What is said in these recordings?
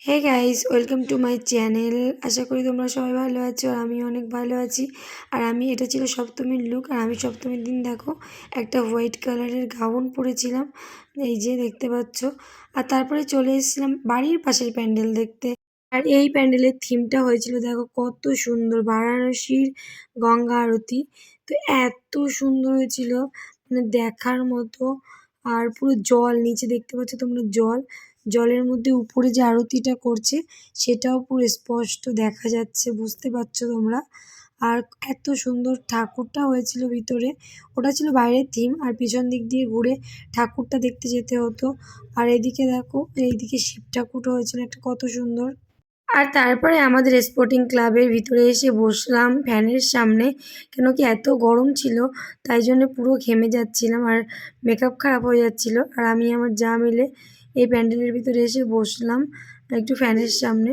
Hey guys, welcome to my channel. আশা করি তোমরা সবাই ভালো আছো আর আমি অনেক ভালো আছি। আর এটা ছিল সপ্তমীর লুক। আর আমি সপ্তমীর দিন দেখো একটা হোয়াইট কালারের গাউন পরেছিলাম, এই যে দেখতে পাচ্ছ। আর তারপরে চলে এসেছিলাম বাড়ির পাশের প্যান্ডেল দেখতে। আর এই প্যান্ডেলের থিমটা হয়েছিল দেখো কত সুন্দর, বারাণসীর গঙ্গা আরতি। তো এত সুন্দর হয়েছিল, মানে দেখার মতো। আর পুরো জল নিচে দেখতে পাচ্ছ তোমরা, জলের মধ্যে উপরে যে আরতিটা করছে সেটাও পুরো স্পষ্ট দেখা যাচ্ছে, বুঝতে পারছো তোমরা। আর এত সুন্দর ঠাকুরটা হয়েছিল ভিতরে। ওটা ছিল বাইরের থিম, আর পিছন দিক দিয়ে ঘুরে ঠাকুরটা দেখতে যেতে হতো। আর এদিকে দেখো, এইদিকে শিব ঠাকুরটা হয়েছিল একটা কত সুন্দর। আর তারপরে আমাদের স্পোর্টিং ক্লাবের ভিতরে এসে বসলাম ফ্যানের সামনে, কেন কি এত গরম ছিল, তাই জন্য পুরো ঘেমে যাচ্ছিলাম আর মেকআপ খারাপ হয়ে যাচ্ছিল। আর আমি আমার যা মিলে এই প্যান্ডেলের ভিতরে এসে বসলাম একটু ফ্যানের সামনে।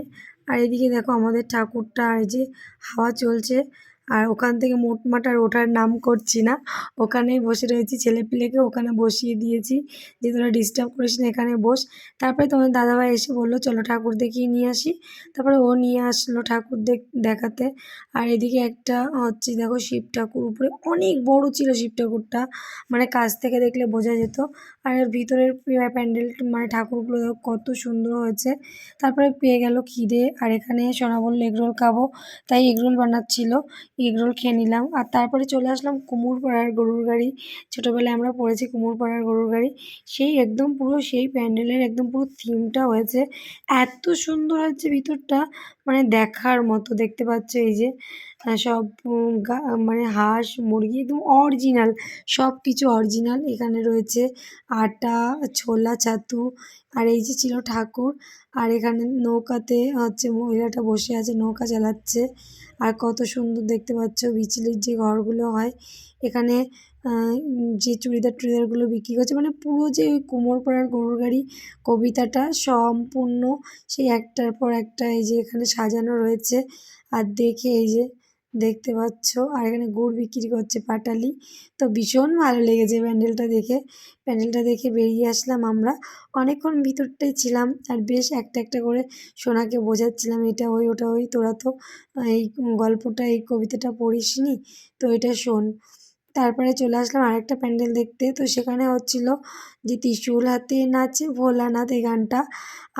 আর এদিকে দেখো আমাদের ঠাকুরটা, আর এই যে হাওয়া চলছে। আর ওখান থেকে মোটমাট আর ওঠার নাম করছি না, ওখানেই বসে রয়েছি। ছেলেপিলেকে ওখানে বসিয়ে দিয়েছি যে তোরা ডিস্টার্ব করিস না, এখানে বস। তারপরে তোমার দাদাভাই এসে বললো চলো ঠাকুর দেখিয়ে নিয়ে আসি। তারপরে ও নিয়ে আসলো ঠাকুর দেখাতে। আর এদিকে একটা হচ্ছে দেখো শিব ঠাকুর, উপরে অনেক বড় ছিল শিব ঠাকুরটা, মানে কাছ থেকে দেখলে বোঝা যেত। আর এর ভিতরের প্যান্ডেল মানে ঠাকুরগুলো দেখো কত সুন্দর হয়েছে। তারপরে পেয়ে গেল খিদে, আর এখানে সোনা বললো এগরোল খাবো, তাই এগরোল বানাচ্ছিল, এগরোল খেয়ে নিলাম। আর তারপরে চলে আসলাম কুমোরপাড়ার গরুর গাড়ি। ছোটোবেলায় আমরা পড়েছি কুমোরপাড়ার গরুর গাড়ি। সেই একদম পুরো সেই প্যান্ডেলের একদম পুরো থিমটা হয়েছে, এত সুন্দর হচ্ছে ভিতরটা, মানে দেখার মতো। দেখতে পাচ্ছ এই যে সব মানে হাঁস মুরগি একদম অরিজিনাল, সব কিছু অরিজিনাল এখানে রয়েছে। আটা, ছোলা, ছাতু। আর এই যে ছিল ঠাকুর। আর এখানে নৌকাতে হচ্ছে মহিলাটা বসে আছে, নৌকা চালাচ্ছে। আর কত সুন্দর দেখতে পাচ্ছ বিচলির যে ঘরগুলো হয় এখানে, যে চুড়িদার টুড়িদারগুলো বিক্রি করছে, মানে পুরো যে ওই কুমোরপাড়ার গরুর গাড়ি কবিতাটা সম্পূর্ণ সেই একটার পর একটা এই যে এখানে সাজানো রয়েছে। আর দেখে এই যে দেখতে পাচ্ছ, আর এখানে গুড় বিক্রি করছে পাটালি। তো ভীষণ ভালো লেগেছে প্যান্ডেলটা দেখে। প্যান্ডেলটা দেখে বেরিয়ে আসলাম আমরা, অনেকক্ষণ ভিতরটাই ছিলাম। আর বেশ একটা একটা করে সোনাকে বোঝাচ্ছিলাম এটা ওই ওটা ওই, তোরা তো এই গল্পটা এই কবিতাটা পড়িসনি, তো এটা শোন। তারপরে চলে আসলাম আরেকটা প্যান্ডেল দেখতে। তো সেখানে হচ্ছিল যে ত্রিশূল হাতে নাচে ভোলানাথ, এই গানটা।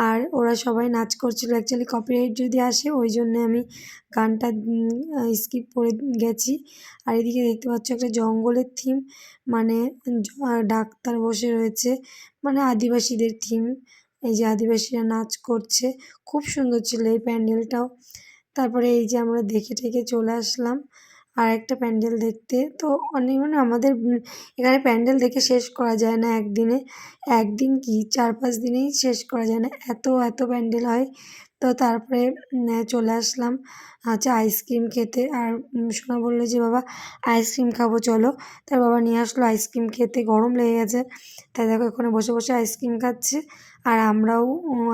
আর ওরা সবাই নাচ করছিল। অ্যাকচুয়ালি কপিরাইট যদি আসে ওই জন্যে আমি গানটা স্কিপ করে গেছি। আর এদিকে দেখতে পাচ্ছ একটা জঙ্গলের থিম, মানে ডাক্তার বসে রয়েছে, মানে আদিবাসীদের থিম। এই যে আদিবাসীরা নাচ করছে, খুব সুন্দর ছিল এই প্যান্ডেলটাও। তারপরে এই যে আমরা দেখে টেখে চলে আসলাম আর একটা প্যান্ডেল দেখতে। তো অনেক, মানে আমাদের এখানে প্যান্ডেল দেখে শেষ করা যায় না একদিনে, একদিন কি 4-5 দিনেই শেষ করা যায় না, এত এত প্যান্ডেল হয়। তো তারপরে চলে আসলাম হচ্ছে আইসক্রিম খেতে। আর সোনা বললো যে বাবা আইসক্রিম খাবো চলো, তার বাবা নিয়ে আসলো আইসক্রিম খেতে। গরম লেগে গেছে, তাই দেখো এখানে বসে বসে আইসক্রিম খাচ্ছে আর আমরাও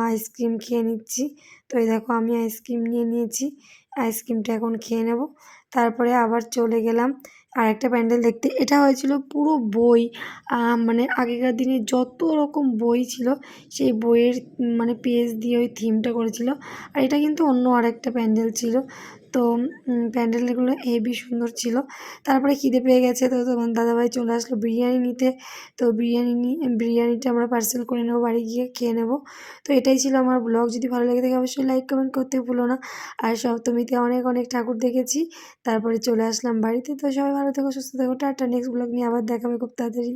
আইসক্রিম খেয়ে নিচ্ছি। তো এই দেখো আমি আইসক্রিম নিয়ে নিয়েছি, আইসক্রিমটা এখন খেয়ে নেব। তারপরে আবার চলে গেলাম আরেকটা প্যান্ডেল দেখতে। এটা হয়েছিল পুরো বই, মানে আগেকার দিনে যত রকম বই ছিল সেই বইয়ের মানে পেজ দিয়ে ওই থিমটা করেছিল। আর এটা কিন্তু অন্য আরেকটা প্যান্ডেল ছিল। তো প্যান্ডেলগুলো হেবি সুন্দর ছিল। তারপরে খিদে পেয়ে গেছে, তো তোমার দাদাভাই চলে আসলো বিরিয়ানি নিতে। তো বিরিয়ানিটা আমরা পার্সেল করে নেবো, বাড়ি গিয়ে খেয়ে নেবো। তো এটাই ছিল আমার ব্লগ। যদি ভালো লেগে থাকে অবশ্যই লাইক কমেন্ট করতে ভুলো না। আর সপ্তমীতে অনেক অনেক ঠাকুর দেখেছি, তারপরে চলে আসলাম বাড়িতে। তো সবাই ভালো থেকো, সুস্থ থেকো, টাটা। নেক্সট ব্লগ নিয়ে আবার দেখা হবে খুব তাড়াতাড়ি।